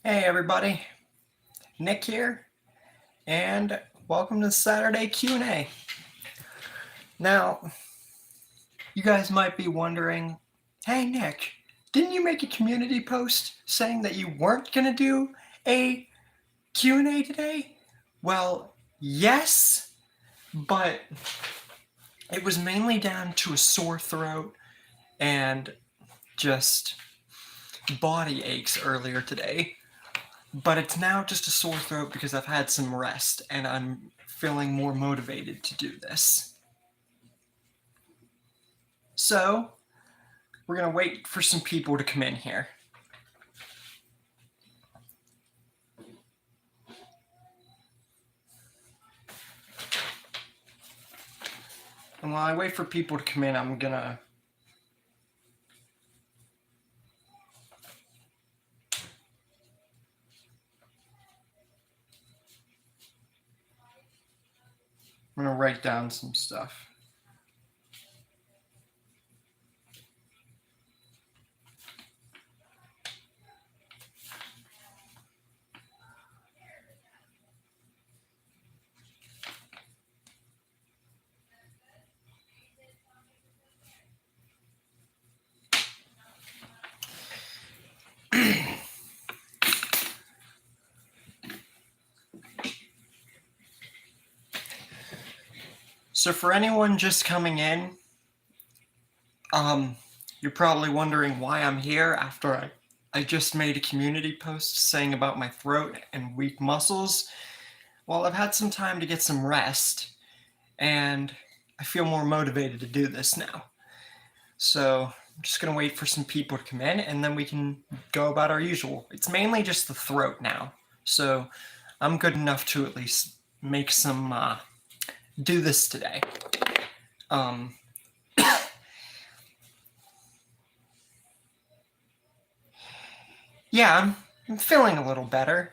Hey everybody, Nick here, and welcome to Saturday Q&A. Now, you guys might be wondering, hey Nick, didn't you make a community post saying that you weren't going to do a Q&A today? Well, yes, but it was mainly down to a sore throat and just body aches earlier today. But it's now just a sore throat because I've had some rest and I'm feeling more motivated to do this. So, we're going to wait for some people to come in here. And while I wait for people to come in, I'm going to write down some stuff. So for anyone just coming in, you're probably wondering why I'm here after I just made a community post saying about my throat and weak muscles. Well, I've had some time to get some rest, and I feel more motivated to do this now. So I'm just going to wait for some people to come in, and then we can go about our usual. It's mainly just the throat now, so I'm good enough to at least make some, do this today. Yeah, I'm feeling a little better.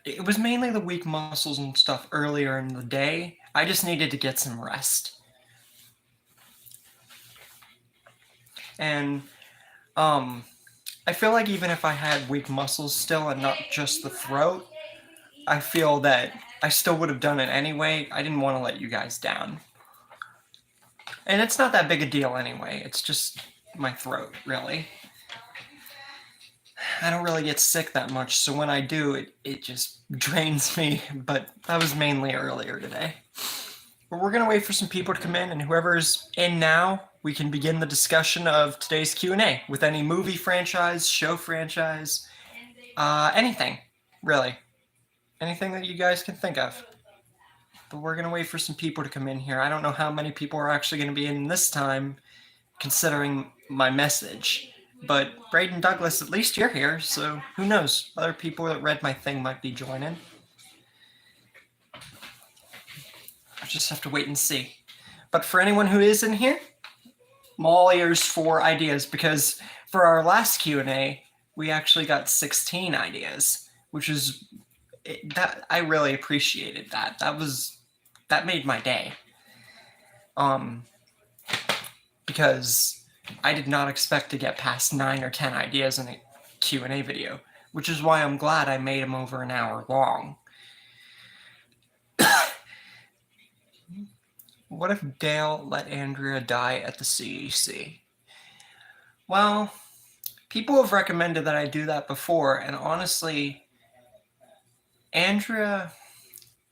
It was mainly the weak muscles and stuff earlier in the day. I just needed to get some rest. And I feel like even if I had weak muscles still and not just the throat, I feel that I still would have done it anyway. I didn't want to let you guys down. And it's not that big a deal anyway. It's just my throat, really. I don't really get sick that much, so when I do, it just drains me, but that was mainly earlier today. But we're going to wait for some people to come in, and whoever's in now, we can begin the discussion of today's Q&A with any movie franchise, show franchise, anything, really. Anything that you guys can think of. But we're going to wait for some people to come in here. I don't know how many people are actually going to be in this time, considering my message. But Braden Douglas, at least you're here, so who knows? Other people that read my thing might be joining. I just have to wait and see. But for anyone who is in here, I'm all ears for ideas, because for our last Q&A, we actually got 16 ideas, which is that I really appreciated that. That made my day. Because I did not expect to get past 9 or 10 ideas in a Q&A video, which is why I'm glad I made them over an hour long. What if Dale let Andrea die at the CEC? Well, people have recommended that I do that before, and honestly, Andrea,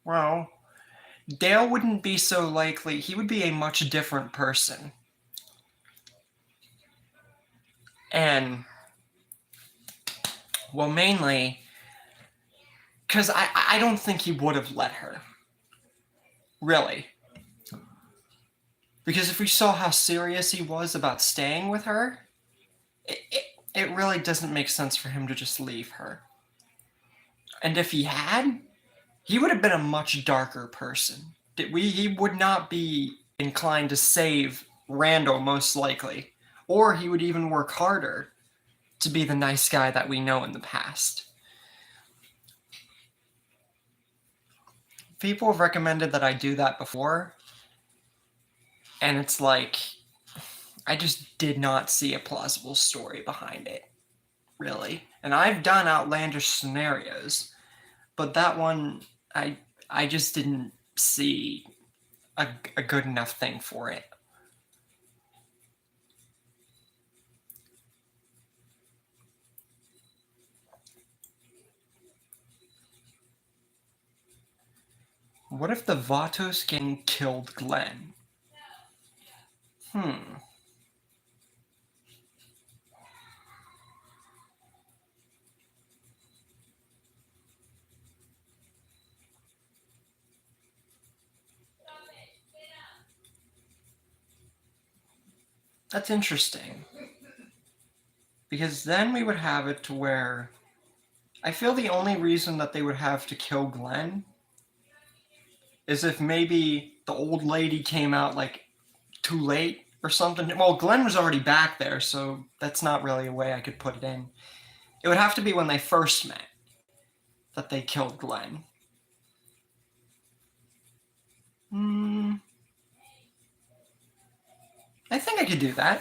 well, Dale wouldn't be so likely. He would be a much different person. And, well, mainly, because I don't think he would have let her. Really. Because if we saw how serious he was about staying with her, it really doesn't make sense for him to just leave her. And if he had, he would have been a much darker person. He would not be inclined to save Randall, most likely. Or he would even work harder to be the nice guy that we know in the past. People have recommended that I do that before, and it's like, I just did not see a plausible story behind it. really. And I've done outlandish scenarios, but that one, I just didn't see a good enough thing for it. What if the Vatos gang killed Glenn? That's interesting. Because then we would have it to where I feel the only reason that they would have to kill Glenn is if maybe the old lady came out like too late or something. Well, Glenn was already back there, so that's not really a way I could put it in. It would have to be when they first met that they killed Glenn. I think I could do that.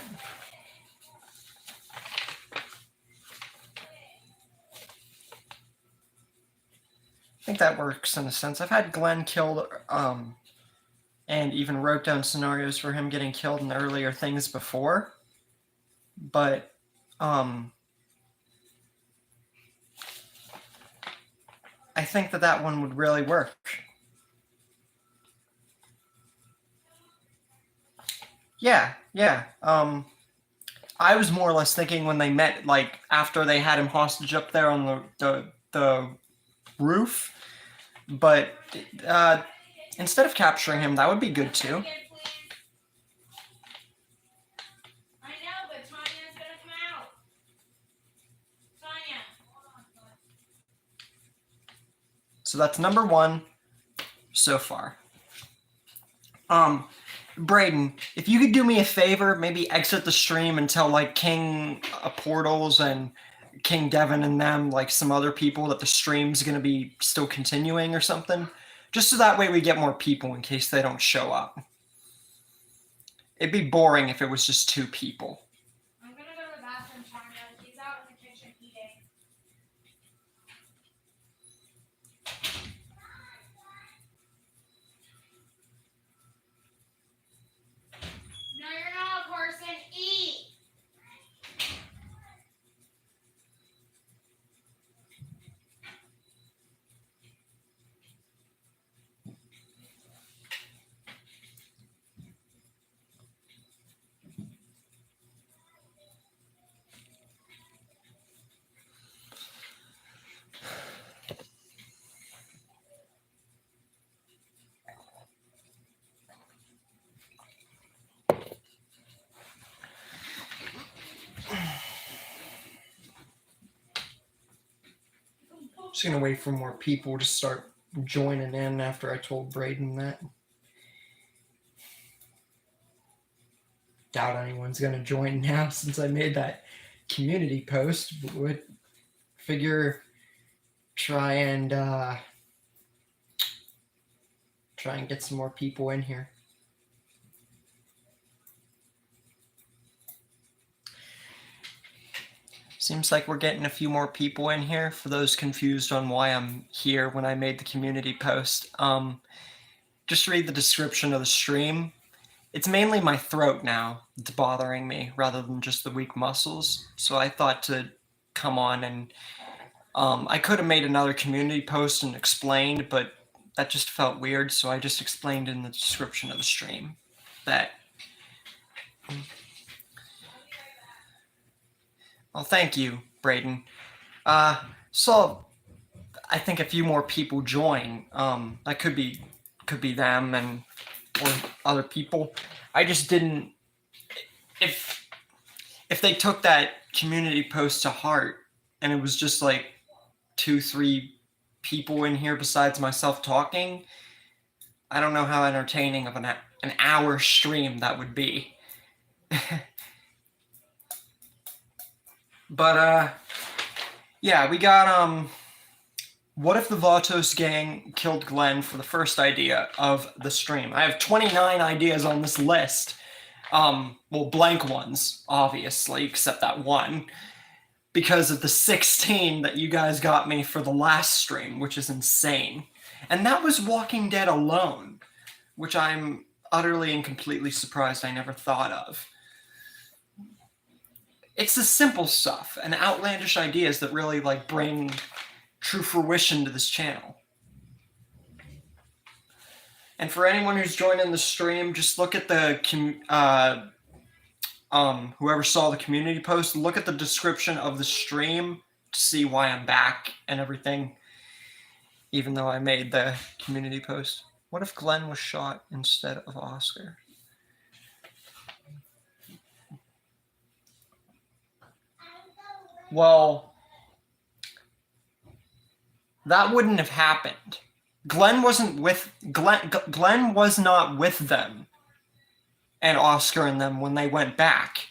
I think that works in a sense. I've had Glenn killed, and even wrote down scenarios for him getting killed in earlier things before. But I think that one would really work. Yeah. I was more or less thinking when they met, like after they had him hostage up there on the roof. But instead of capturing him, that would be good too. I know, but Tanya's gonna come out. Tanya. So that's number one so far. Braden, if you could do me a favor, maybe exit the stream and tell like King Portals and King Devin and them, like some other people, that the stream's going to be still continuing or something. Just so that way we get more people in case they don't show up. It'd be boring if it was just 2 people. I'm gonna go to the bathroom, Tanya. He's out in the kitchen eating. No, you're not a person. Eat. Just going to wait for more people to start joining in after I told Braden that. Doubt anyone's going to join now since I made that community post, but would figure try and get some more people in here. Seems like we're getting a few more people in here. For those confused on why I'm here when I made the community post, just read the description of the stream. It's mainly my throat now that's bothering me rather than just the weak muscles. So I thought to come on and I could have made another community post and explained, but that just felt weird. So I just explained in the description of the stream that. Well, thank you, Braden. So I think a few more people join. That could be them and or other people. I just didn't. If they took that community post to heart and it was just like 2-3 people in here besides myself talking, I don't know how entertaining of an hour stream that would be. But yeah, we got what if the Vatos gang killed Glenn for the first idea of the stream. I have 29 ideas on this list. Well, blank ones, obviously, except that one. because of the 16 that you guys got me for the last stream, which is insane. And that was Walking Dead alone, which I'm utterly and completely surprised I never thought of. It's the simple stuff and outlandish ideas that really like bring true fruition to this channel. And for anyone who's joining the stream, just look at the whoever saw the community post, look at the description of the stream to see why I'm back and everything, even though I made the community post. What if Glenn was shot instead of Oscar? Well, that wouldn't have happened. Glenn was not with them and Oscar and them when they went back.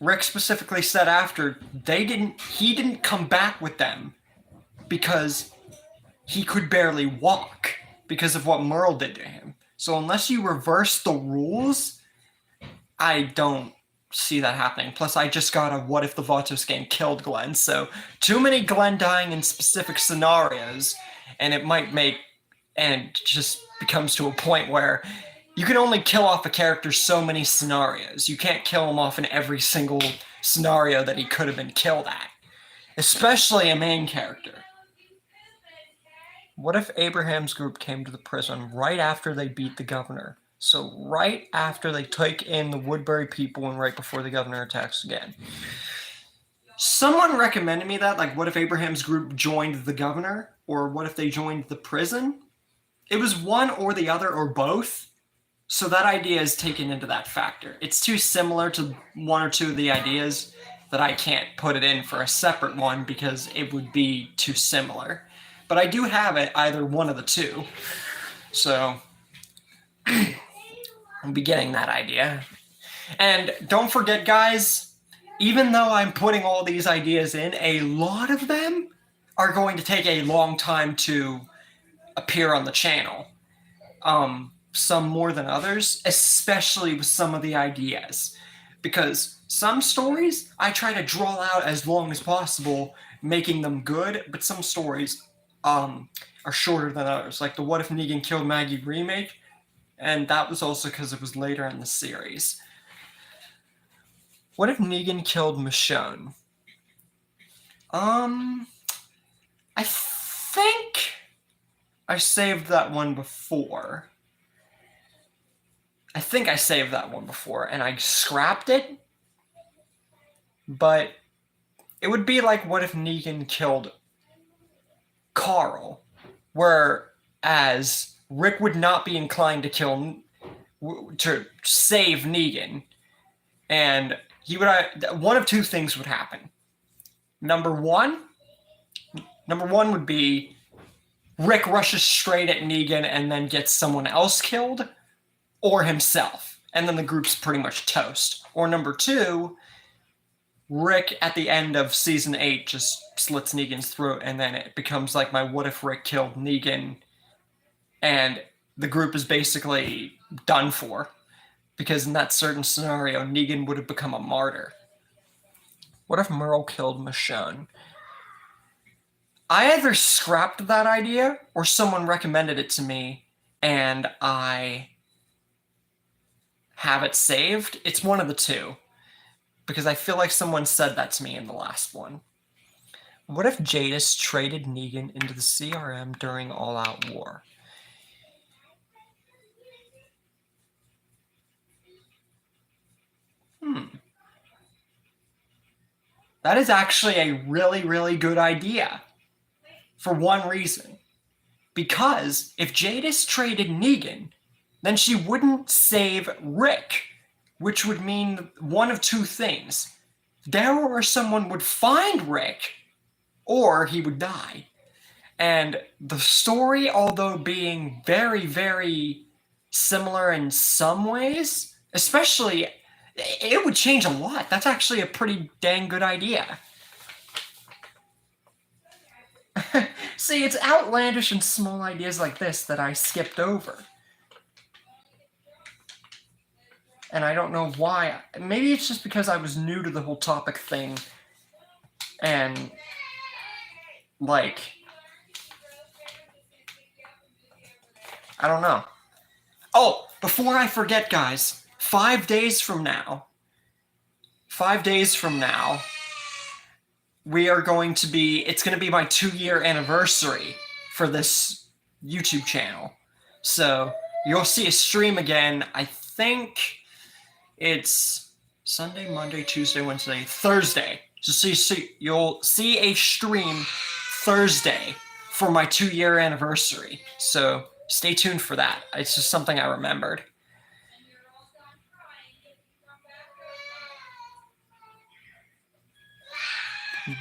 Rick specifically said after he didn't come back with them because he could barely walk because of what Merle did to him. So unless you reverse the rules, I don't see that happening. Plus, I just got a what if the Vatos game killed Glenn, so too many Glenn dying in specific scenarios, and it might make, and just becomes to a point where you can only kill off a character so many scenarios. You can't kill him off in every single scenario that he could have been killed at, especially a main character. What if Abraham's group came to the prison right after they beat the governor? So right after they take in the Woodbury people and right before the governor attacks again. Someone recommended me that, like, what if Abraham's group joined the governor? Or what if they joined the prison? It was one or the other or both. So that idea is taken into that factor. It's too similar to one or two of the ideas that I can't put it in for a separate one because it would be too similar. But I do have it, either one of the two. So I'm beginning that idea. And don't forget, guys, even though I'm putting all these ideas in, a lot of them are going to take a long time to appear on the channel. Some more than others, especially with some of the ideas. Because some stories I try to draw out as long as possible, making them good, but some stories are shorter than others. Like the What If Negan Killed Maggie remake, and that was also because it was later in the series. What if Negan killed Michonne? I think I saved that one before. And I scrapped it. But it would be like, what if Negan killed Carl? Whereas Rick would not be inclined to save Negan. And he would, one of two things would happen. Number one would be Rick rushes straight at Negan and then gets someone else killed, or himself, and then the group's pretty much toast. Or number two, Rick at the end of season 8 just slits Negan's throat, and then it becomes like my what if Rick killed Negan, and the group is basically done for. Because in that certain scenario, Negan would have become a martyr. What if Merle killed Michonne? I either scrapped that idea, or someone recommended it to me, and I have it saved. It's one of the two. Because I feel like someone said that to me in the last one. What if Jadis traded Negan into the CRM during All Out War? That is actually a really, really good idea. For one reason. Because if Jadis traded Negan, then she wouldn't save Rick, which would mean one of two things. Daryl or someone would find Rick, or he would die. And the story, although being very, very similar in some ways, especially, it would change a lot. That's actually a pretty dang good idea. See, it's outlandish and small ideas like this that I skipped over. And I don't know why. Maybe it's just because I was new to the whole topic thing And like, I don't know. Oh, before I forget, guys, 5 days from now, we are going to be, it's going to be my 2-year anniversary for this YouTube channel. So you'll see a stream again. I think it's Sunday, Monday, Tuesday, Wednesday, Thursday. So you'll see a stream Thursday for my 2-year anniversary. So stay tuned for that. It's just something I remembered.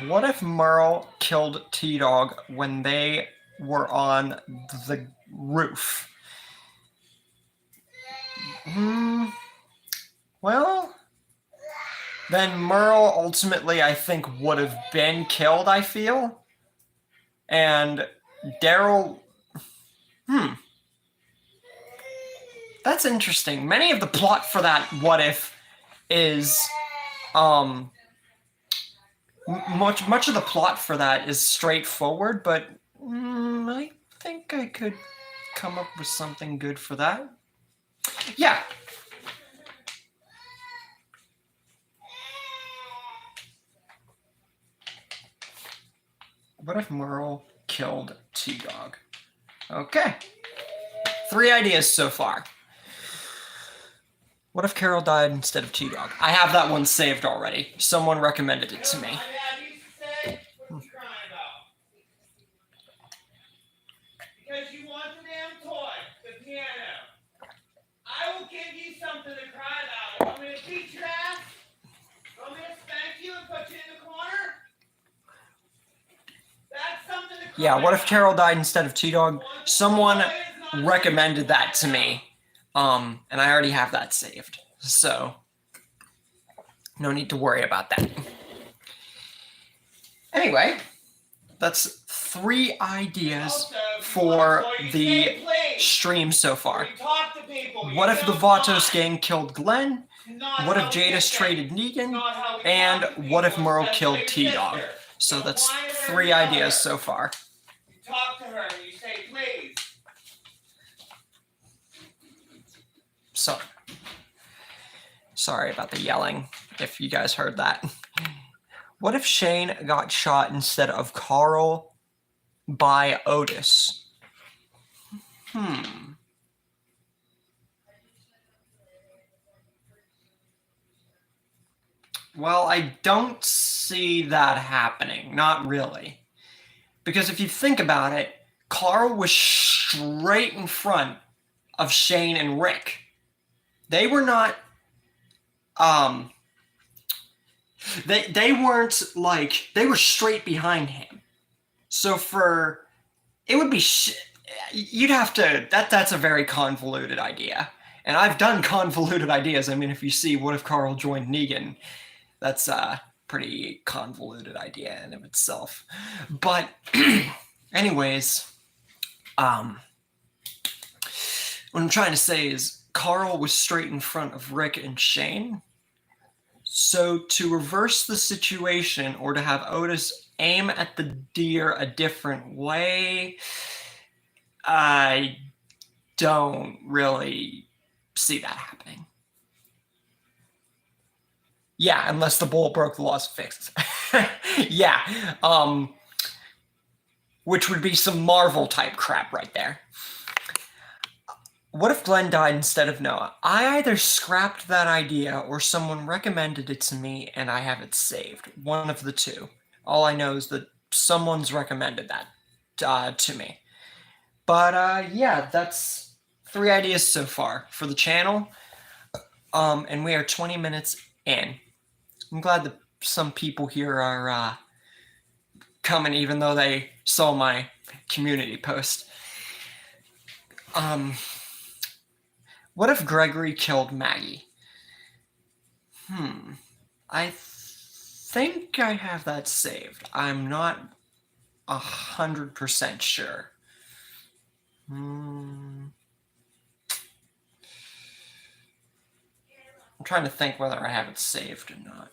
What if Merle killed T-Dog when they were on the roof? Well, then Merle ultimately, I think, would have been killed, I feel. And Daryl... That's interesting. Many of the plot for that what if is... Much of the plot for that is straightforward, but I think I could come up with something good for that. Yeah. What if Merle killed T-Dog? Okay. 3 ideas so far. What if Carol died instead of T-Dog? I have that one saved already. Someone recommended it to me. Because you want the damn toy, the piano. I will give you something to cry about. Want me to beat your ass? Want me to spank you and put you in the corner? That's something to cry Yeah, what if about. Carol died instead of T-Dog? Someone recommended that to me. And I already have that saved. So no need to worry about that. Anyway, that's 3 ideas for the stream so far. What if the Vatos gang killed Glenn? What if Jadis traded Negan? And what if Merle killed T-Dog? So that's 3 ideas so far. Talk to her and you say, please. So, sorry about the yelling, if you guys heard that. What if Shane got shot instead of Carl by Otis? Well, I don't see that happening. Not really. Because if you think about it, Carl was straight in front of Shane and Rick. They were not, they weren't like, they were straight behind him. So it would be, you'd have to, that's a very convoluted idea. And I've done convoluted ideas. I mean, if you see, what if Carl joined Negan? That's a pretty convoluted idea in of itself. But anyways, what I'm trying to say is Carl was straight in front of Rick and Shane. So to reverse the situation or to have Otis aim at the deer a different way, I don't really see that happening. Yeah, unless the bull broke the laws of physics. Yeah, which would be some Marvel type crap right there. What if Glenn died instead of Noah? I either scrapped that idea or someone recommended it to me and I have it saved. One of the two. All I know is that someone's recommended that to me. But yeah, that's 3 ideas so far for the channel. And we are 20 minutes in. I'm glad that some people here are coming even though they saw my community post. What if Gregory killed Maggie? I think I have that saved. I'm not 100% sure. I'm trying to think whether I have it saved or not.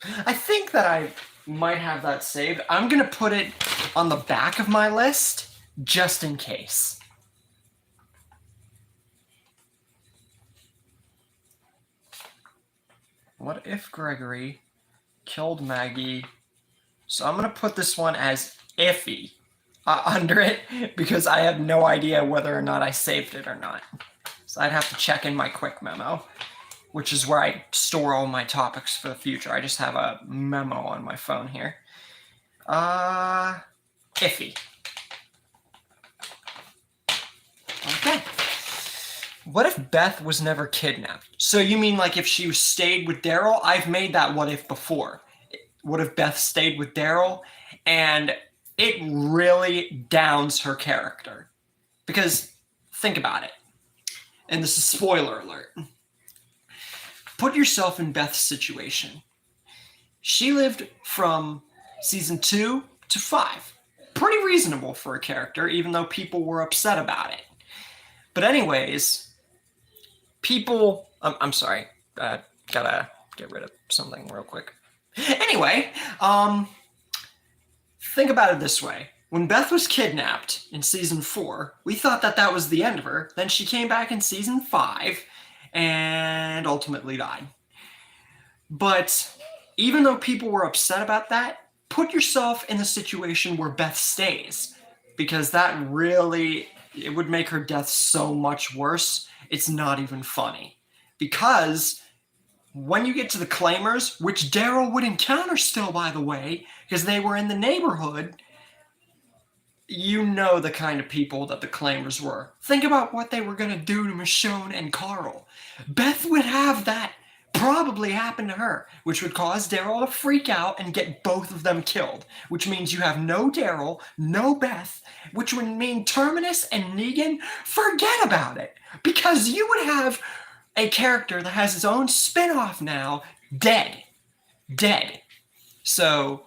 I think that I might have that saved. I'm going to put it on the back of my list just in case. What if Gregory killed Maggie? So I'm going to put this one as iffy under it because I have no idea whether or not I saved it or not. So I'd have to check in my quick memo, which is where I store all my topics for the future. I just have a memo on my phone here. Iffy. Okay. What if Beth was never kidnapped? So you mean like if she stayed with Daryl? I've made that what if before. What if Beth stayed with Daryl? And it really downs her character. Because think about it. And this is spoiler alert. Put yourself in Beth's situation. She lived from season 2 to 5. Pretty reasonable for a character, even though people were upset about it. But anyways, people... I'm sorry. Gotta get rid of something real quick. Anyway, think about it this way. When Beth was kidnapped in season 4, we thought that that was the end of her. Then she came back in season 5 and ultimately died. But even though people were upset about that, put yourself in the situation where Beth stays, because that really, it would make her death so much worse. It's not even funny. Because when you get to the Claimers, which Daryl would encounter still, by the way, because they were in the neighborhood, you know the kind of people that the Claimers were. Think about what they were going to do to Michonne and Carl. Beth would have that probably happen to her, which would cause Daryl to freak out and get both of them killed, which means you have no Daryl, no Beth, which would mean Terminus and Negan, forget about it, because you would have a character that has his own spin-off now, dead. So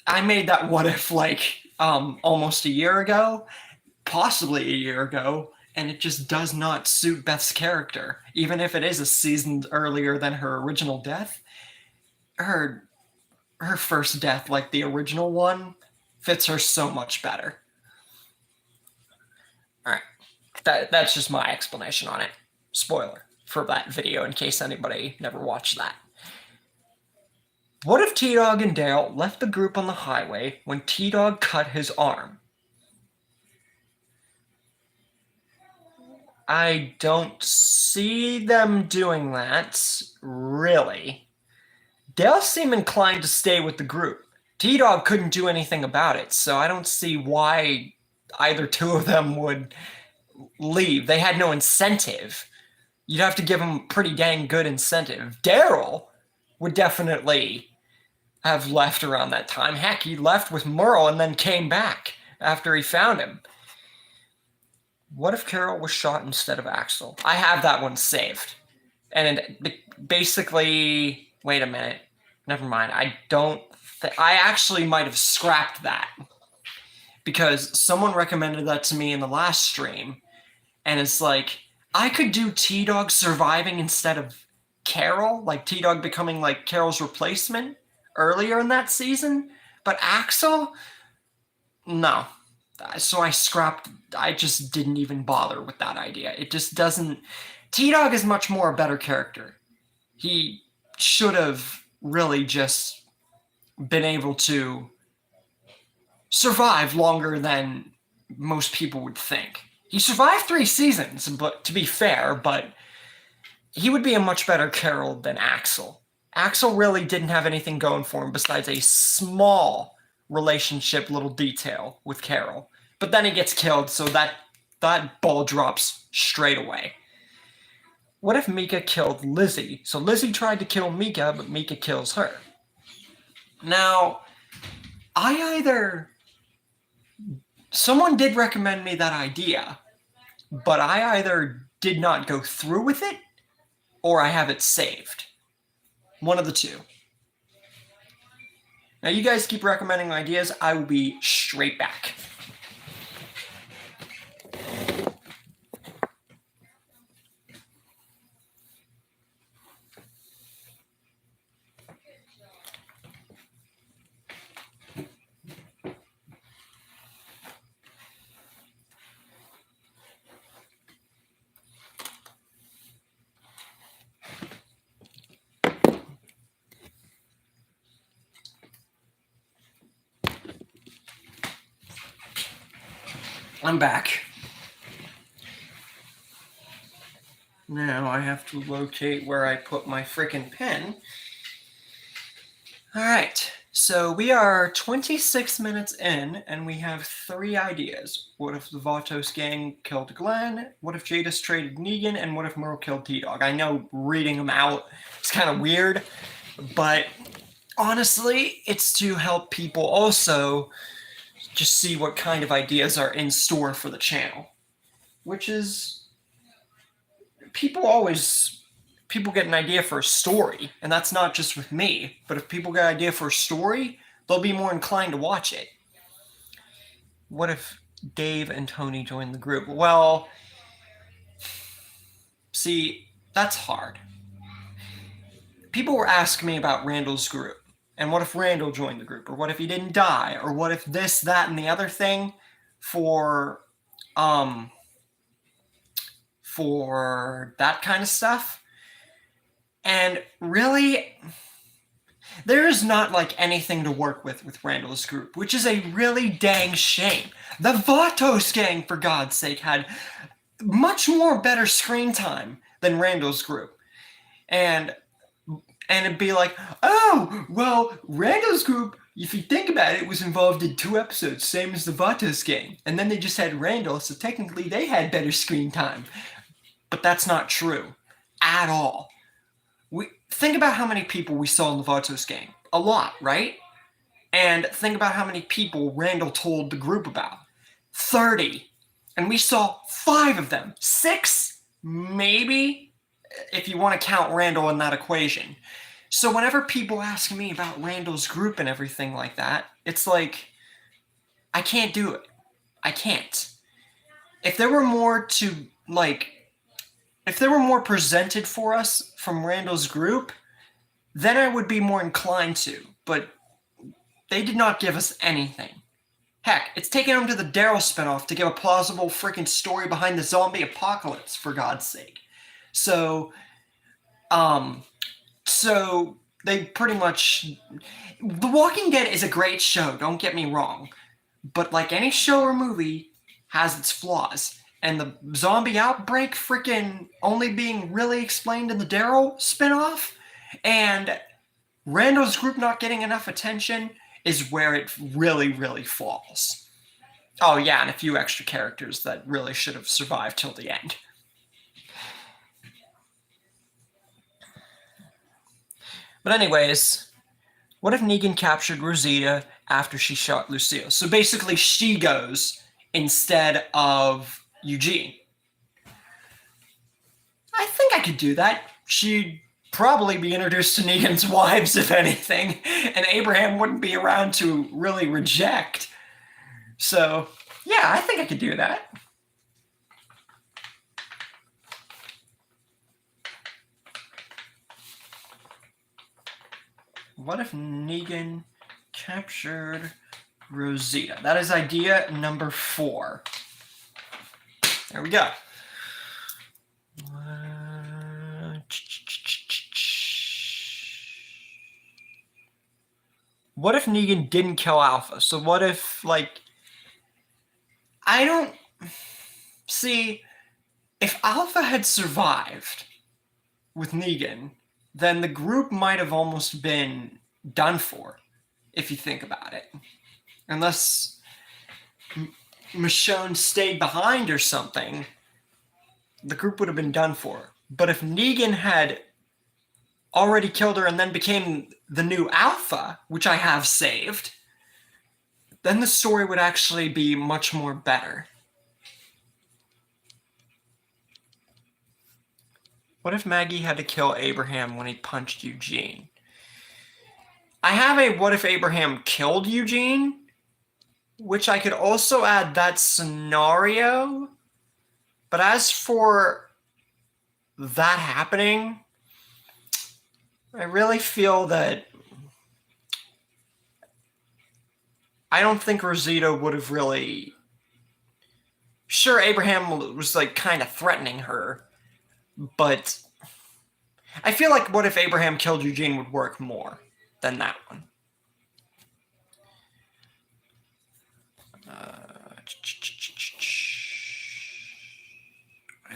I made that what if like almost a year ago, possibly a year ago, and it just does not suit Beth's character. Even if it is a season earlier than her original death, her first death, like the original one, fits her so much better. All right, that's just my explanation on it. Spoiler for that video in case anybody never watched that. What if T-Dog and Daryl left the group on the highway when T-Dog cut his arm? I don't see them doing that, really. They'll seem inclined to stay with the group. T-Dog couldn't do anything about it, so I don't see why either two of them would leave. They had no incentive. You'd have to give them pretty dang good incentive. Daryl would definitely have left around that time. Heck, he left with Merle and then came back after he found him. What if Carol was shot instead of Axel? I have that one saved. And basically, wait a minute. Never mind. I actually might have scrapped that. Because someone recommended that to me in the last stream. And it's like, I could do T-Dog surviving instead of Carol. Like T-Dog becoming like Carol's replacement earlier in that season. But Axel? No. So I just didn't even bother with that idea. It just doesn't... T-Dog is much more a better character. He should have really just been able to survive longer than most people would think. He survived 3 seasons, but to be fair, but he would be a much better Carol than Axel. Axel really didn't have anything going for him besides a small relationship little detail with Carol. But then he gets killed, so that ball drops straight away. What if Mika killed Lizzie? So Lizzie tried to kill Mika, but Mika kills her. Now, someone did recommend me that idea, but I either did not go through with it, or I have it saved. One of the two. Now, you guys keep recommending ideas. I will be straight back. I'm back. Now I have to locate where I put my frickin' pen. All right, so we are 26 minutes in, and we have 3 ideas. What if the Vatos gang killed Glenn? What if Jadis traded Negan? And what if Merle killed T-Dog? I know reading them out is kind of weird, but honestly, it's to help people also just see what kind of ideas are in store for the channel, which is people get an idea for a story, and that's not just with me, but if people get an idea for a story, they'll be more inclined to watch it. What if Dave and Tony join the group? Well, see, that's hard. People were asking me about Randall's group, and what if Randall joined the group, or what if he didn't die, or what if this, that, and the other thing for that kind of stuff. And really, there is not like anything to work with Randall's group, which is a really dang shame. The Vatos gang, for God's sake, had much more better screen time than Randall's group. And it'd be like, oh, well, Randall's group, if you think about it, was involved in 2 episodes, same as the Vatos gang. And then they just had Randall, so technically they had better screen time. But that's not true at all. Think about how many people we saw in the Vatos gang. A lot, right? And think about how many people Randall told the group about. 30. And we saw 5 of them. 6, maybe, if you want to count Randall in that equation. So whenever people ask me about Randall's group and everything like that, it's like, I can't do it. I can't. If there were more presented for us from Randall's group, then I would be more inclined to, but they did not give us anything. Heck, it's taken them to the Daryl spinoff to give a plausible freaking story behind the zombie apocalypse, for God's sake. So they pretty much... The Walking Dead is a great show, don't get me wrong, but like any show or movie has its flaws. And the zombie outbreak freaking only being really explained in the Daryl spinoff, and Randall's group not getting enough attention is where it really, really falls. Oh yeah, and a few extra characters that really should have survived till the end. But anyways, what if Negan captured Rosita after she shot Lucille? So basically she goes instead of Eugene. I think I could do that. She'd probably be introduced to Negan's wives, if anything, and Abraham wouldn't be around to really reject. So, yeah, I think I could do that. What if Negan captured Rosita? That is idea number 4. There we go. What if Negan didn't kill Alpha? So what if, like... I don't... See, if Alpha had survived with Negan, then the group might have almost been done for, if you think about it. Unless Michonne stayed behind or something, the group would have been done for. But if Negan had already killed her and then became the new Alpha, which I have saved, then the story would actually be much more better. What if Maggie had to kill Abraham when he punched Eugene? I have a what if Abraham killed Eugene, which I could also add that scenario. But as for that happening, I really feel that I don't think Rosita would have really... Sure, Abraham was like kind of threatening her, but I feel like what if Abraham killed Eugene would work more than that one.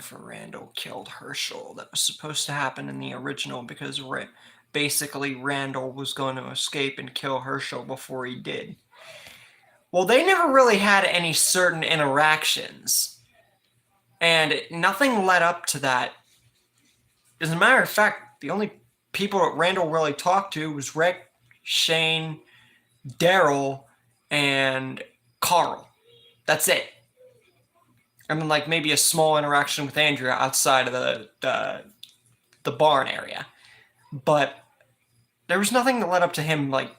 if Randall killed Herschel? That was supposed to happen in the original because basically Randall was going to escape and kill Herschel before he did. Well, they never really had any certain interactions, and nothing led up to that. As a matter of fact, the only people that Randall really talked to was Rick, Shane, Daryl, and Carl. That's it. I mean, like maybe a small interaction with Andrea outside of the barn area, but there was nothing that led up to him like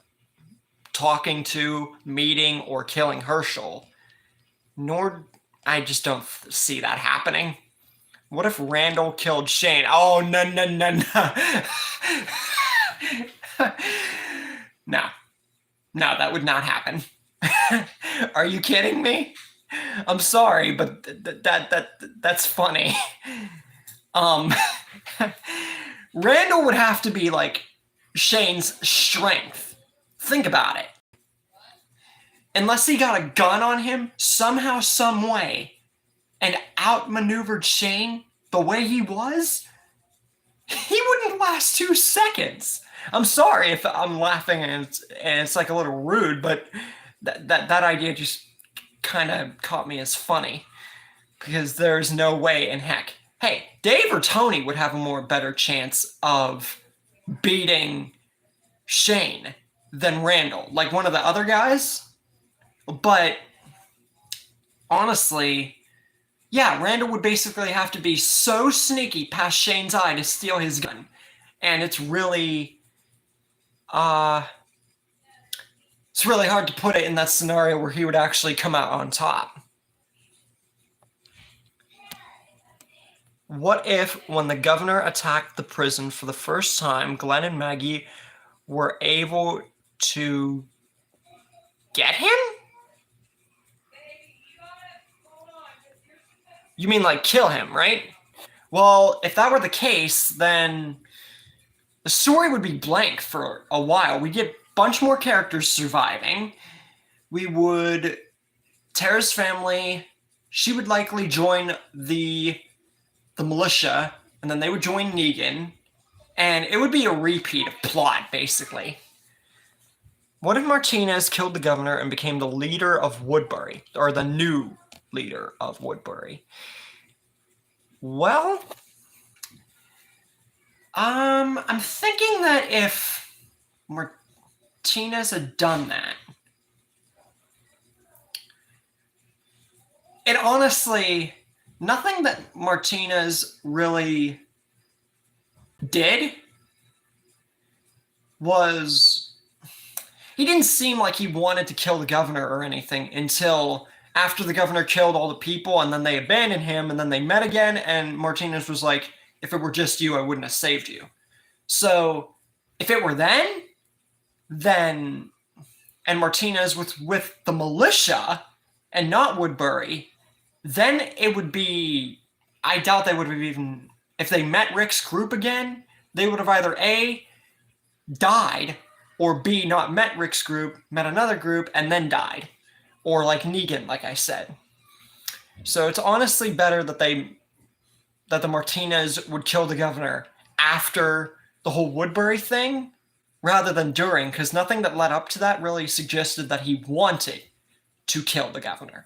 talking to, meeting, or killing Herschel. Nor I just don't see that happening. What if Randall killed Shane? Oh no. No, that would not happen. Are you kidding me? I'm sorry, but that's funny. Randall would have to be like Shane's strength. Think about it. Unless he got a gun on him somehow, some way, and outmaneuvered Shane the way he was, he wouldn't last 2 seconds. I'm sorry if I'm laughing and it's like a little rude, but that idea just kind of caught me as funny because there's no way in heck. Hey, Dave or Tony would have a better chance of beating Shane than Randall, like one of the other guys. But honestly, yeah, Randall would basically have to be so sneaky past Shane's eye to steal his gun. And it's really hard to put it in that scenario where he would actually come out on top. What if, when the governor attacked the prison for the first time, Glenn and Maggie were able to get him? You mean like kill him, right? Well, if that were the case, then the story would be blank for a while. We get a bunch more characters surviving. Tara's family, she would likely join the militia, and then they would join Negan, and it would be a repeat of plot, basically. What if Martinez killed the governor and became the leader of Woodbury, or the new leader of Woodbury? Well, I'm thinking that if Martinez had done that, it honestly, nothing that Martinez really did was, he didn't seem like he wanted to kill the governor or anything until after the governor killed all the people, and then they abandoned him, and then they met again, and Martinez was like, if it were just you, I wouldn't have saved you. So if it were then, and Martinez was with the militia and not Woodbury, then it would be, I doubt they would have even, if they met Rick's group again, they would have either A, died, or B, not met Rick's group, met another group, and then died. Or like Negan, like I said. So it's honestly better that the Martinez would kill the governor after the whole Woodbury thing, rather than during, because nothing that led up to that really suggested that he wanted to kill the governor.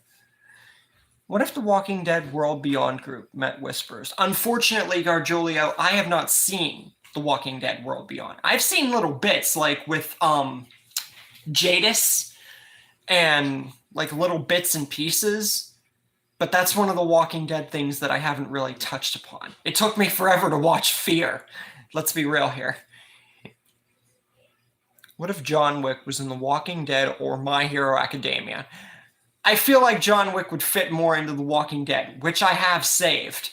What if the Walking Dead World Beyond group met Whispers? Unfortunately, Gargiulio, I have not seen the Walking Dead World Beyond. I've seen little bits, like with Jadis, and like little bits and pieces, but that's one of the Walking Dead things that I haven't really touched upon. It took me forever to watch Fear. Let's be real here. What if John Wick was in The Walking Dead or My Hero Academia? I feel like John Wick would fit more into The Walking Dead, which I have saved.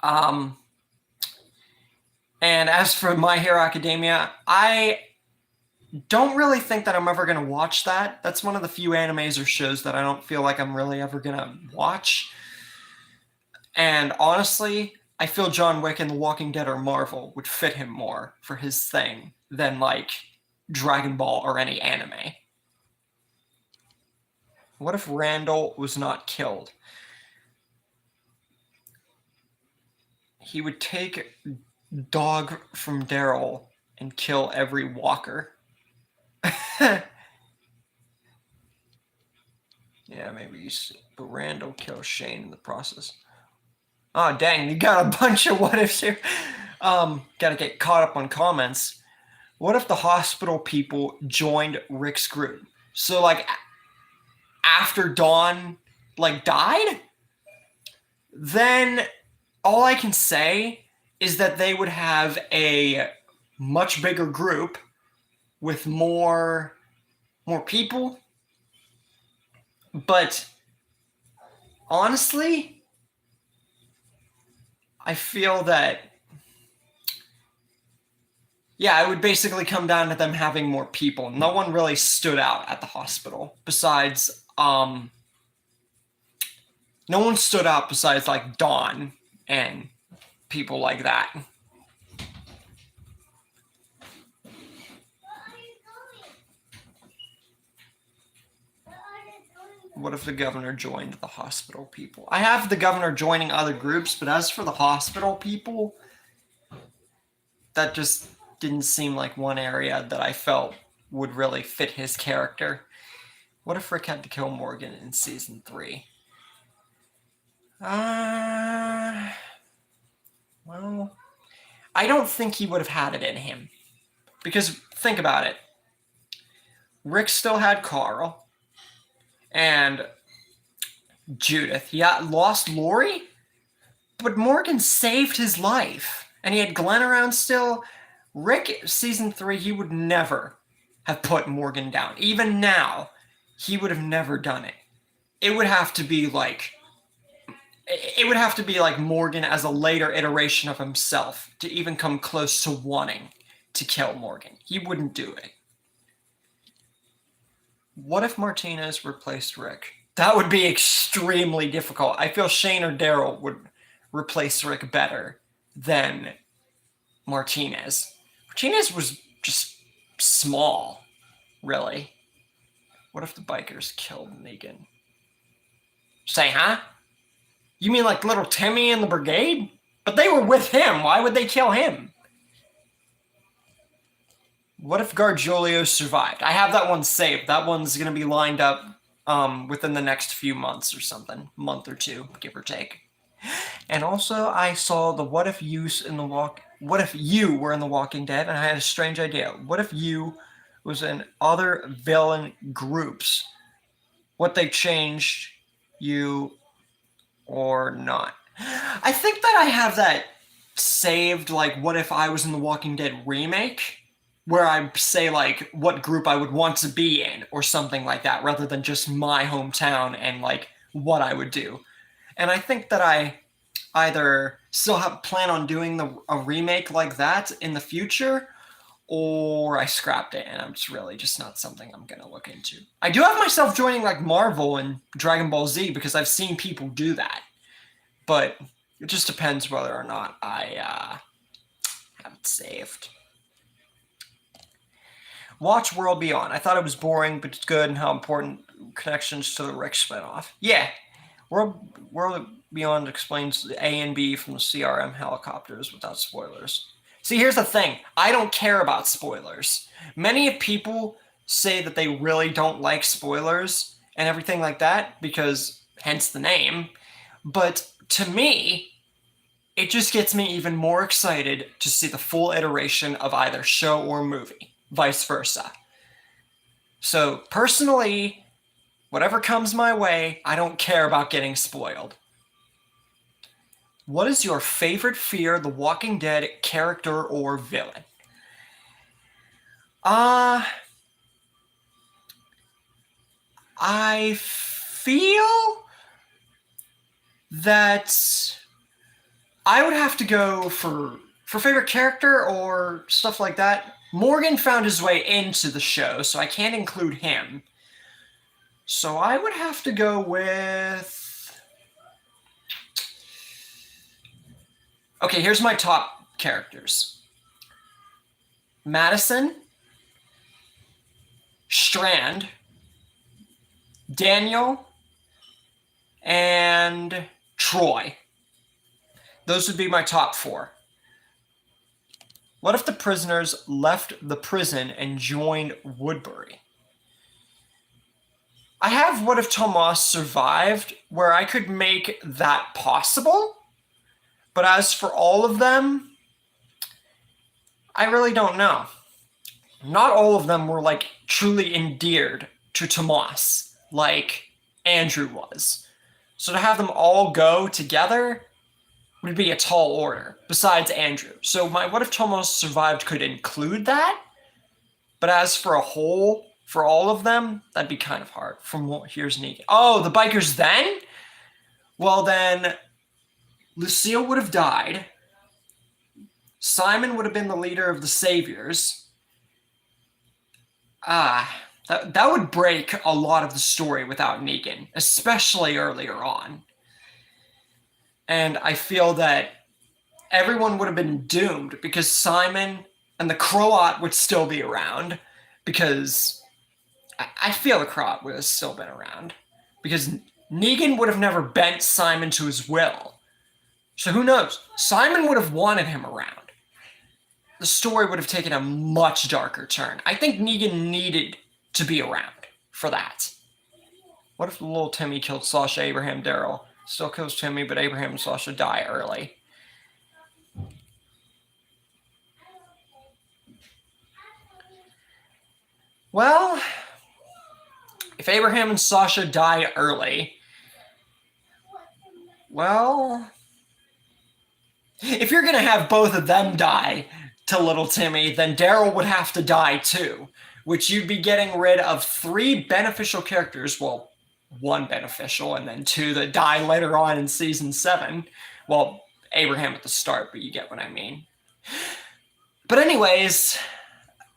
And as for My Hero Academia, I don't really think that I'm ever going to watch that. That's one of the few animes or shows that I don't feel like I'm really ever going to watch. And honestly, I feel John Wick and The Walking Dead or Marvel would fit him more for his thing than like Dragon Ball or any anime. What if Randall was not killed? he would take dog from Daryl and kill every walker. Yeah, maybe you should, but Randall kills Shane in the process. Oh, dang, you got a bunch of what ifs here. Gotta get caught up on comments. What if the hospital people joined Rick's group? So, like, after Dawn, like, died? Then all I can say is that they would have a much bigger group with more people. But honestly, I feel that, yeah, it would basically come down to them having more people. No one really stood out at the hospital besides, no one stood out besides like Dawn and people like that. What if the governor joined the hospital people? I have the governor joining other groups, but as for the hospital people, that just didn't seem like one area that I felt would really fit his character. What if Rick had to kill Morgan in season 3? Well, I don't think he would have had it in him. Because think about it. Rick still had Carl and Judith. He lost Lori, but Morgan saved his life. And he had Glenn around still. Rick, season 3, he would never have put Morgan down. Even now, he would have never done it. It would have to be like Morgan as a later iteration of himself to even come close to wanting to kill Morgan. He wouldn't do it. What if Martinez replaced Rick? That would be extremely difficult. I feel Shane or Daryl would replace Rick better than Martinez. Martinez was just small, really. What if the bikers killed Negan? Say, huh? You mean like little Timmy and the brigade? But they were with him. Why would they kill him? What if Gargiulo survived? I have that one saved. That one's going to be lined up within the next few months or something. Month or two, give or take. And also, I saw the what if you were in The Walking Dead, and I had a strange idea. What if you was in other villain groups? What they changed you or not? I think that I have that saved, like, what if I was in The Walking Dead remake? Where I say, like, what group I would want to be in or something like that, rather than just my hometown and, like, what I would do. And I think that I either still plan on doing a remake like that in the future, or I scrapped it and it's really just not something I'm going to look into. I do have myself joining, like, Marvel and Dragon Ball Z because I've seen people do that. But it just depends whether or not I have it saved. Watch World Beyond. I thought it was boring, but it's good, and how important connections to the Rick spinoff. Yeah, World Beyond explains the A and B from the CRM helicopters without spoilers. See, here's the thing. I don't care about spoilers. Many people say that they really don't like spoilers and everything like that, because hence the name. But to me, it just gets me even more excited to see the full iteration of either show or movie. Vice versa. So personally, whatever comes my way, I don't care about getting spoiled. What is your favorite Fear the Walking Dead character or villain? I feel that I would have to go for favorite character or stuff like that. Morgan found his way into the show, so I can't include him. So I would have to go with... Okay, here's my top characters. Madison, Strand, Daniel, and Troy. Those would be my top 4. What if the prisoners left the prison and joined Woodbury? I have what if Tomas survived, where I could make that possible. But as for all of them, I really don't know. Not all of them were like truly endeared to Tomas like Andrew was. So to have them all go together would be a tall order, besides Andrew. So my what if Tomas survived could include that, but as for a whole, for all of them, that'd be kind of hard. Here's Negan. Oh, the bikers then? Well then, Lucille would have died. Simon would have been the leader of the Saviors. That would break a lot of the story without Negan, especially earlier on. And I feel that everyone would have been doomed because Simon and the Croat would still be around, because I feel the Croat would have still been around because Negan would have never bent Simon to his will. So who knows? Simon would have wanted him around. The story would have taken a much darker turn. I think Negan needed to be around for that. What if little Timmy killed Sasha, Abraham, Daryl? Still kills Timmy, but Abraham and Sasha die early. Well, if Abraham and Sasha die early, well, if you're going to have both of them die to little Timmy, then Daryl would have to die too, which you'd be getting rid of 3 beneficial characters. Well, 1 beneficial and then 2 that die later on in season 7. Well, Abraham at the start, but you get what I mean. But anyways,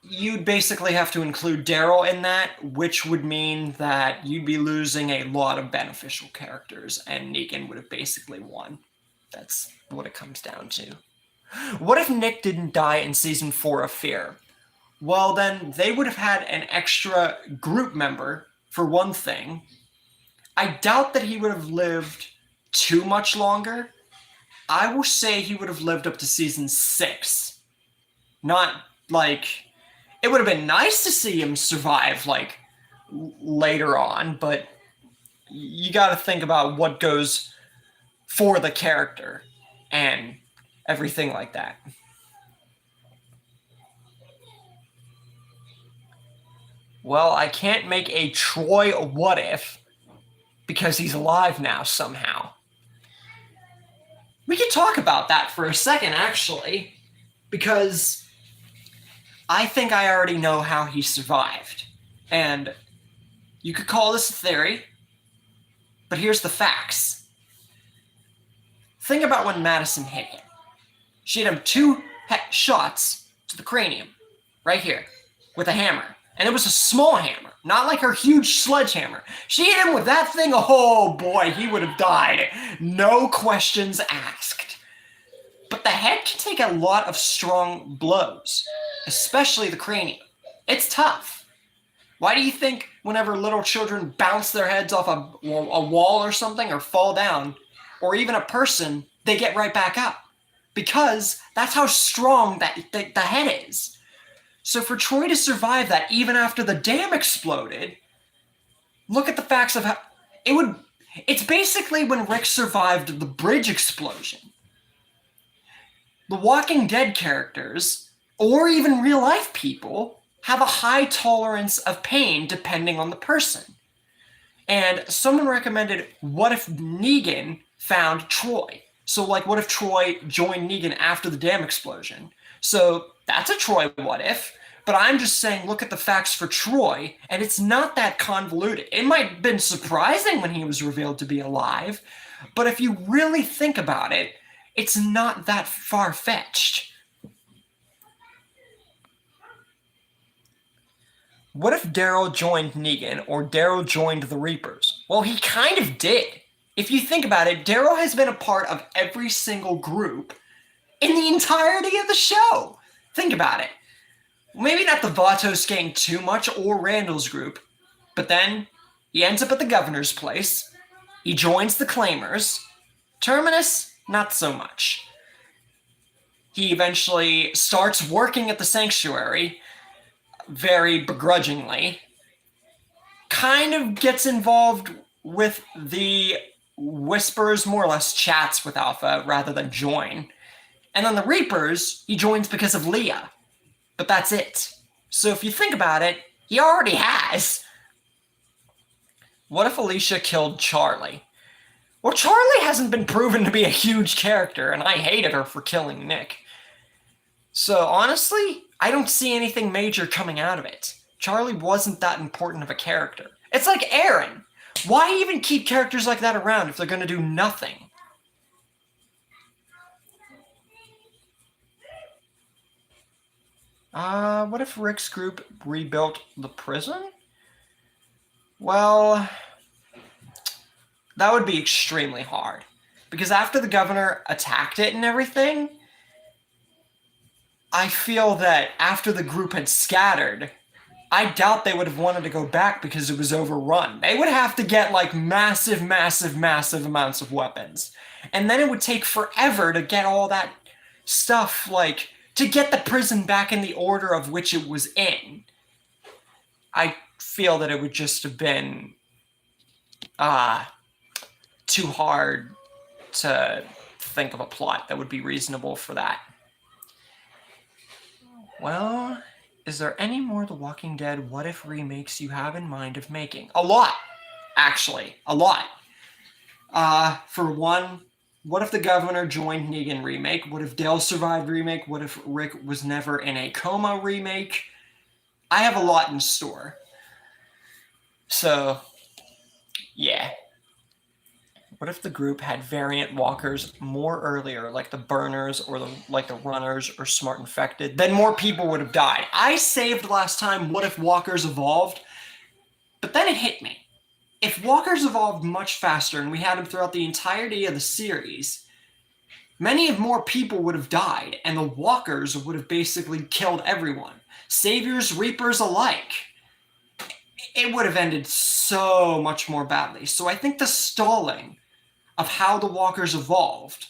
you'd basically have to include Daryl in that, which would mean that you'd be losing a lot of beneficial characters, and Negan would have basically won. That's what it comes down to. What if Nick didn't die in season 4 of Fear? Well, then they would have had an extra group member, for one thing. I doubt that he would have lived too much longer. I will say he would have lived up to season 6. Not like... It would have been nice to see him survive, like, later on, but you got to think about what goes for the character and everything like that. Well, I can't make a Troy what if because he's alive now somehow. We could talk about that for a second, actually, because I think I already know how he survived. And you could call this a theory, but here's the facts. Think about when Madison hit him. She hit him 2 shots to the cranium, right here, with a hammer. And it was a small hammer, not like her huge sledgehammer. She hit him with that thing, oh boy, he would have died. No questions asked. But the head can take a lot of strong blows, especially the cranium. It's tough. Why do you think whenever little children bounce their heads off a wall or something, or fall down, or even a person, they get right back up? Because that's how strong the head is. So for Troy to survive that even after the dam exploded, look at the facts of how it's basically when Rick survived the bridge explosion. The Walking Dead characters, or even real life people, have a high tolerance of pain depending on the person. And someone recommended, what if Negan found Troy? So like, what if Troy joined Negan after the dam explosion? So that's a Troy what if, but I'm just saying look at the facts for Troy, and it's not that convoluted. It might have been surprising when he was revealed to be alive, but if you really think about it, it's not that far-fetched. What if Daryl joined Negan, or Daryl joined the Reapers? Well, he kind of did. If you think about it, Daryl has been a part of every single group in the entirety of the show. Think about it. Maybe not the Vatos gang too much, or Randall's group, but then he ends up at the governor's place. He joins the Claimers. Terminus, not so much. He eventually starts working at the sanctuary, very begrudgingly, kind of gets involved with the Whispers, more or less chats with Alpha rather than join. And then the Reapers, he joins because of Leah. But that's it. So if you think about it, he already has. What if Alicia killed Charlie? Well, Charlie hasn't been proven to be a huge character, and I hated her for killing Nick. So honestly, I don't see anything major coming out of it. Charlie wasn't that important of a character. It's like Aaron. Why even keep characters like that around if they're going to do nothing? What if Rick's group rebuilt the prison? Well, that would be extremely hard. Because after the governor attacked it and everything, I feel that after the group had scattered, I doubt they would have wanted to go back because it was overrun. They would have to get like massive amounts of weapons. And then it would take forever to get all that stuff, like, to get the prison back in the order of which it was in. I feel that it would just have been too hard to think of a plot that would be reasonable for that. Well, is there any more The Walking Dead what if remakes you have in mind of making? A lot, actually, a lot. For one, what if the governor joined Negan remake? What if Dale survived remake? What if Rick was never in a coma remake? I have a lot in store. So, yeah. What if the group had variant walkers more earlier, like the burners or the runners or smart infected? Then more people would have died. I saved last time what if walkers evolved, but then it hit me. If walkers evolved much faster and we had them throughout the entirety of the series, many more people would have died, and the walkers would have basically killed everyone. Saviors, Reapers alike. It would have ended so much more badly. So I think the stalling of how the walkers evolved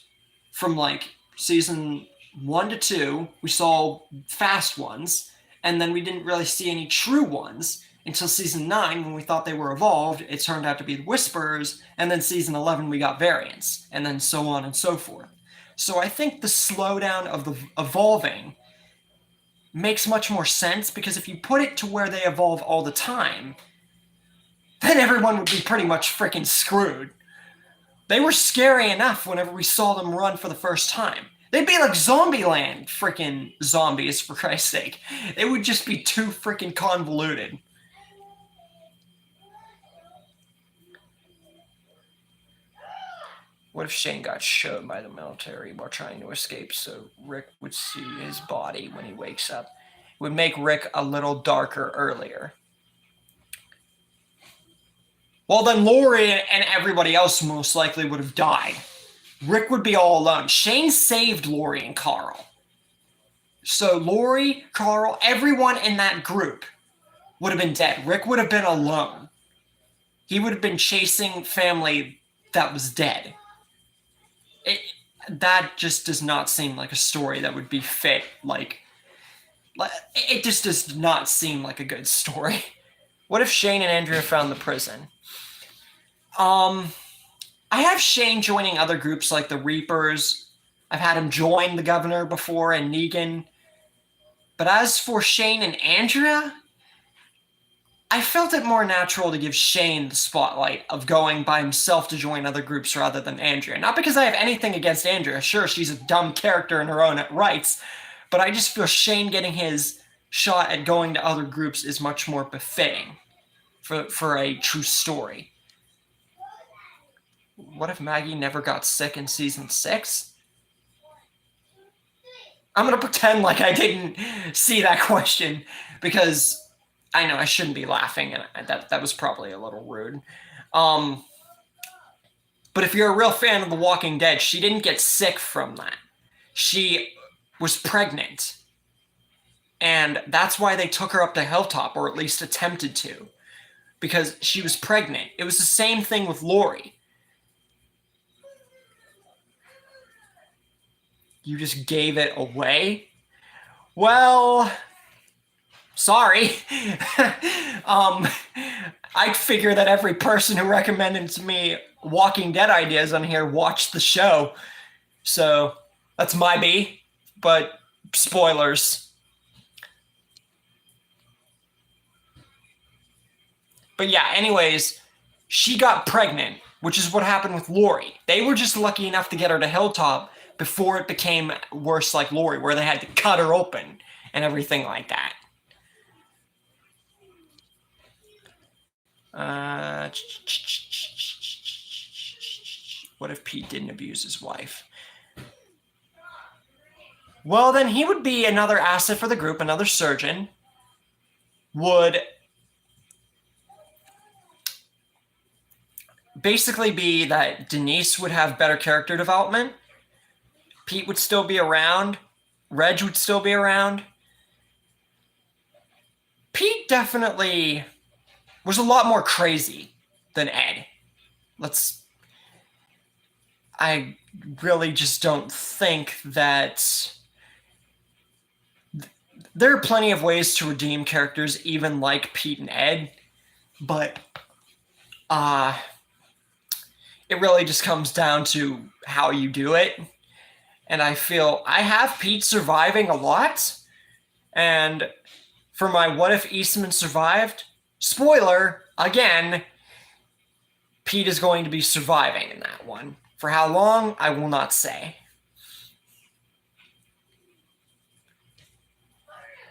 from like season 1 to 2, we saw fast ones, and then we didn't really see any true ones until season 9 when we thought they were evolved. It turned out to be the Whispers, and then season 11 we got variants, and then so on and so forth. So I think the slowdown of the evolving makes much more sense, because if you put it to where they evolve all the time, then everyone would be pretty much freaking screwed. They were scary enough whenever we saw them run for the first time. They'd be like Zombieland freaking zombies, for Christ's sake. It would just be too freaking convoluted. What if Shane got shot by the military while trying to escape so Rick would see his body when he wakes up? It would make Rick a little darker earlier. Well, then Lori and everybody else most likely would have died. Rick would be all alone. Shane saved Lori and Carl. So Lori, Carl, everyone in that group would have been dead. Rick would have been alone. He would have been chasing family that was dead. That just does not seem like a story that would be fit. Like, it just does not seem like a good story. What if Shane and Andrea found the prison? I have Shane joining other groups like the Reapers. I've had him join the governor before and Negan. But as for Shane and Andrea, I felt it more natural to give Shane the spotlight of going by himself to join other groups rather than Andrea. Not because I have anything against Andrea. Sure, she's a dumb character in her own rights. But I just feel Shane getting his shot at going to other groups is much more befitting for a true story. What if Maggie never got sick in season 6? I'm going to pretend like I didn't see that question, because I know I shouldn't be laughing, and that was probably a little rude. But if you're a real fan of The Walking Dead, she didn't get sick from that. She was pregnant. And that's why they took her up to Hilltop, or at least attempted to. Because she was pregnant. It was the same thing with Lori. You just gave it away? Well, sorry. I figure that every person who recommended to me Walking Dead ideas on here watched the show. So that's my B, but spoilers. But yeah, anyways, she got pregnant, which is what happened with Lori. They were just lucky enough to get her to Hilltop before it became worse like Lori, where they had to cut her open and everything like that. What if Pete didn't abuse his wife? Well, then he would be another asset for the group, another surgeon. Would basically be that Denise would have better character development. Pete would still be around. Reg would still be around. Pete definitely was a lot more crazy than Ed. I really just don't think that there are plenty of ways to redeem characters even like Pete and Ed, but it really just comes down to how you do it. And I feel I have Pete surviving a lot. And for my what if Eastman survived, spoiler, again, Pete is going to be surviving in that one. For how long, I will not say.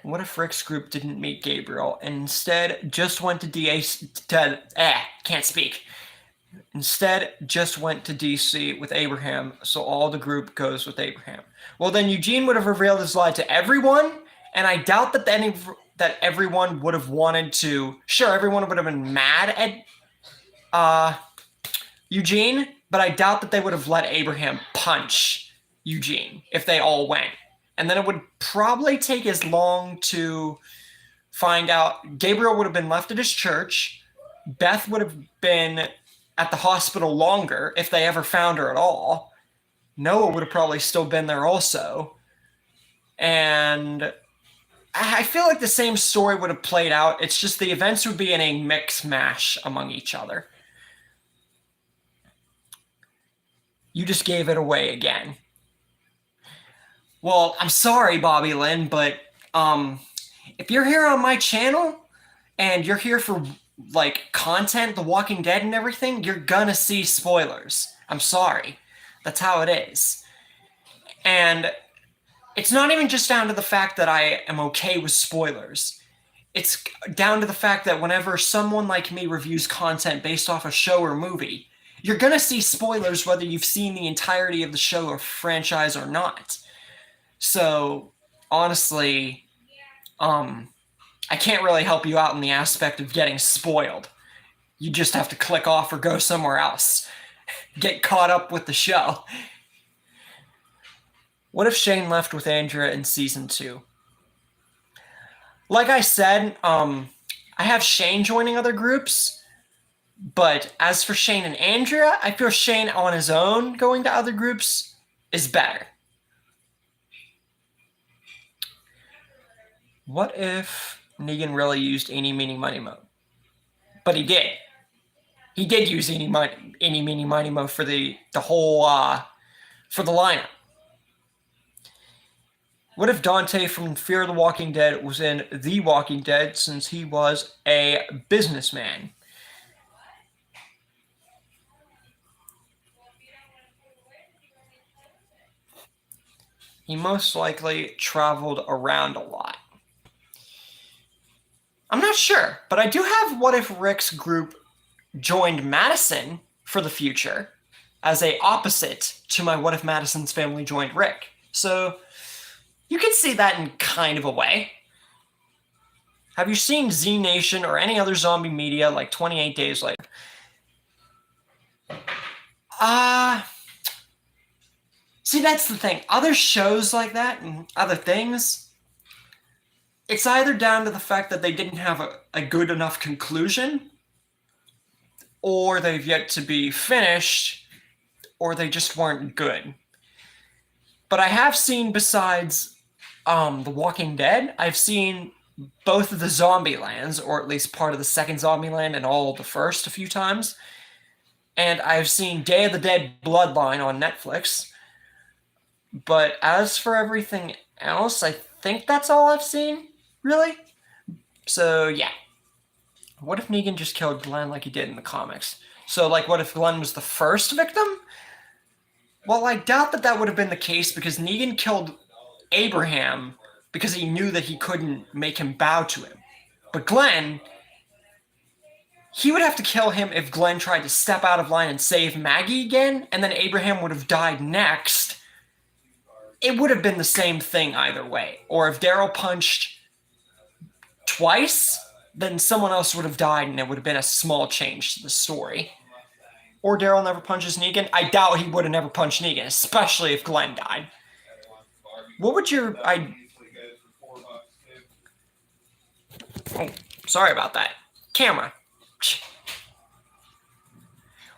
What if Rick's group didn't meet Gabriel and instead just went to can't speak. Instead, just went to DC with Abraham, so all the group goes with Abraham. Well, then Eugene would have revealed his lie to everyone, and I doubt that everyone would have wanted to. Sure, everyone would have been mad at Eugene, but I doubt that they would have let Abraham punch Eugene if they all went. And then it would probably take as long to find out. Gabriel would have been left at his church. Beth would have been at the hospital longer if they ever found her at all. Noah would have probably still been there also. And I feel like the same story would have played out. It's just the events would be in a mix mash among each other. You just gave it away again. Well, I'm sorry, Bobby Lynn, but if you're here on my channel and you're here for like content, The Walking Dead and everything, you're gonna see spoilers. I'm sorry. That's how it is. And it's not even just down to the fact that I am okay with spoilers. It's down to the fact that whenever someone like me reviews content based off a show or movie, you're gonna see spoilers whether you've seen the entirety of the show or franchise or not. So, honestly, I can't really help you out in the aspect of getting spoiled. You just have to click off or go somewhere else. Get caught up with the show. What if Shane left with Andrea in season 2? Like I said, I have Shane joining other groups, but as for Shane and Andrea, I feel Shane on his own going to other groups is better. What if Negan really used Eeny, Meeny, Miny, Moe? But he did. He did use Eeny, Meeny, Miny, Moe for the whole, for the lineup. What if Dante from Fear the Walking Dead was in The Walking Dead since he was a businessman? He most likely traveled around a lot. I'm not sure, but I do have what if Rick's group joined Madison for the future as a opposite to my what if Madison's family joined Rick. So you could see that in kind of a way. Have you seen Z Nation or any other zombie media like 28 Days Later? See, that's the thing. Other shows like that and other things, it's either down to the fact that they didn't have a good enough conclusion, or they've yet to be finished, or they just weren't good. But I have seen, besides The Walking Dead, I've seen both of the zombie lands, or at least part of the second zombie land and all of the first a few times. And I've seen Day of the Dead Bloodline on Netflix. But as for everything else, I think that's all I've seen, really. So, yeah. What if Negan just killed Glenn like he did in the comics? So, like, what if Glenn was the first victim? Well, I doubt that that would have been the case because Negan killed Abraham because he knew that he couldn't make him bow to him. But Glenn, he would have to kill him if Glenn tried to step out of line and save Maggie again, and then Abraham would have died next. It would have been the same thing either way. Or if Daryl punched twice, then someone else would have died and it would have been a small change to the story. Or Daryl never punches Negan. I doubt he would have never punched Negan, especially if Glenn died. What would your... Oh, sorry about that. Camera.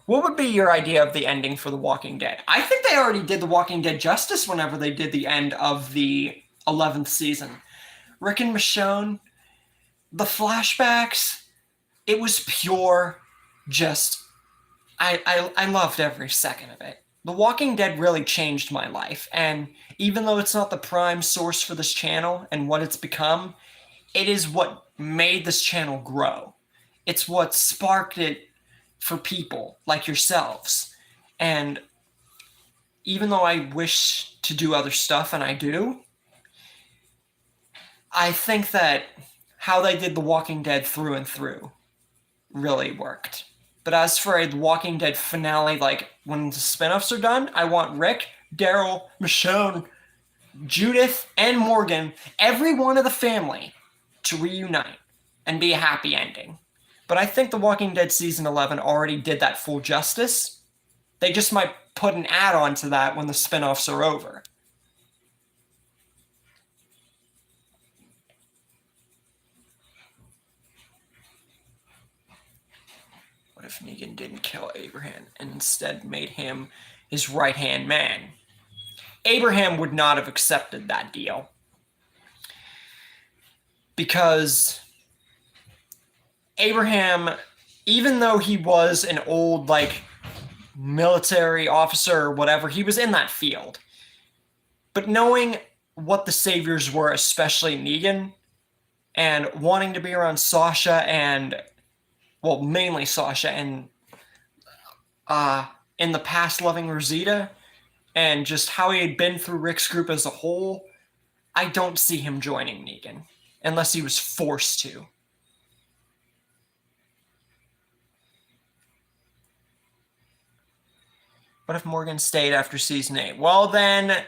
What would be your idea of the ending for The Walking Dead? I think they already did The Walking Dead justice whenever they did the end of the 11th season. Rick and Michonne, the flashbacks, it was pure just... I loved every second of it. The Walking Dead really changed my life, and even though it's not the prime source for this channel and what it's become, it is what made this channel grow. It's what sparked it for people like yourselves. And even though I wish to do other stuff, and I do, I think that how they did The Walking Dead through and through really worked. But as for a Walking Dead finale, like when the spinoffs are done, I want Rick, Daryl, Michonne, Judith, and Morgan, every one of the family, to reunite and be a happy ending. But I think The Walking Dead Season 11 already did that full justice. They just might put an add-on to that when the spinoffs are over. What if Negan didn't kill Abraham and instead made him his right-hand man? Abraham would not have accepted that deal. Because Abraham, even though he was an old, like, military officer or whatever, he was in that field. But knowing what the saviors were, especially Negan, and wanting to be around Sasha and... well, mainly Sasha, and in the past loving Rosita, and just how he had been through Rick's group as a whole, I don't see him joining Negan, unless he was forced to. What if Morgan stayed after Season 8? Well, then,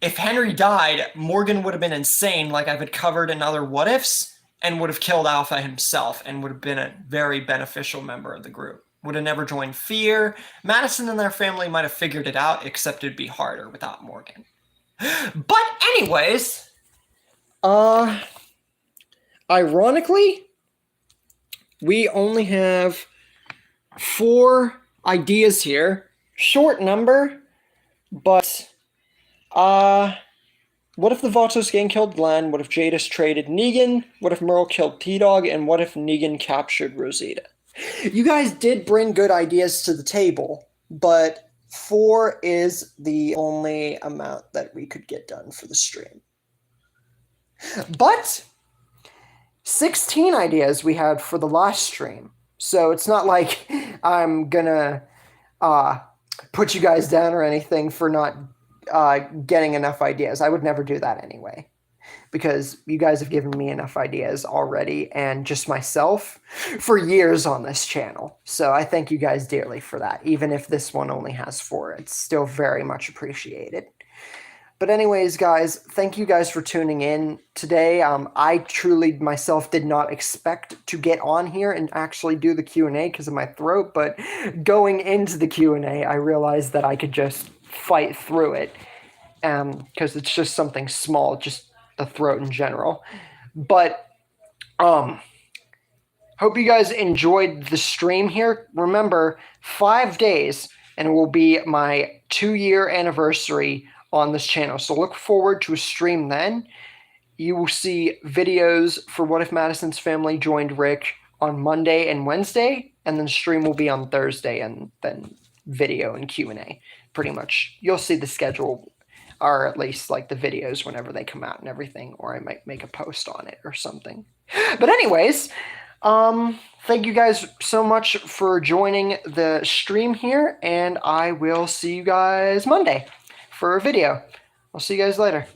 if Henry died, Morgan would have been insane, like I've had covered in other What Ifs, and would have killed Alpha himself and would have been a very beneficial member of the group. Would have never joined Fear. Madison and their family might have figured it out, except it'd be harder without Morgan. But anyways, ironically, we only have 4 ideas here. Short number, but, what if the Vatos gang killed Glenn? What if Jadis traded Negan? What if Merle killed T-Dog? And what if Negan captured Rosita? You guys did bring good ideas to the table, but 4 is the only amount that we could get done for the stream. But 16 ideas we had for the last stream. So it's not like I'm gonna put you guys down or anything for not getting enough ideas. I would never do that anyway, because you guys have given me enough ideas already, and just myself, for years on this channel. So I thank you guys dearly for that. Even if this one only has 4, it's still very much appreciated. But anyways, guys, thank you guys for tuning in today. I truly myself did not expect to get on here and actually do the Q&A because of my throat, but going into the Q&A, I realized that I could just fight through it, because it's just something small, just the throat in general. But hope you guys enjoyed the stream here. Remember, 5 days and it will be my 2-year anniversary on this channel. So look forward to a stream then. You will see videos for What If Madison's Family Joined Rick on Monday and Wednesday, and then stream will be on Thursday, and then video and Q&A. Pretty much, you'll see the schedule, or at least like the videos whenever they come out and everything, or I might make a post on it or something. But anyways, thank you guys so much for joining the stream here, and I will see you guys Monday for a video. I'll see you guys later.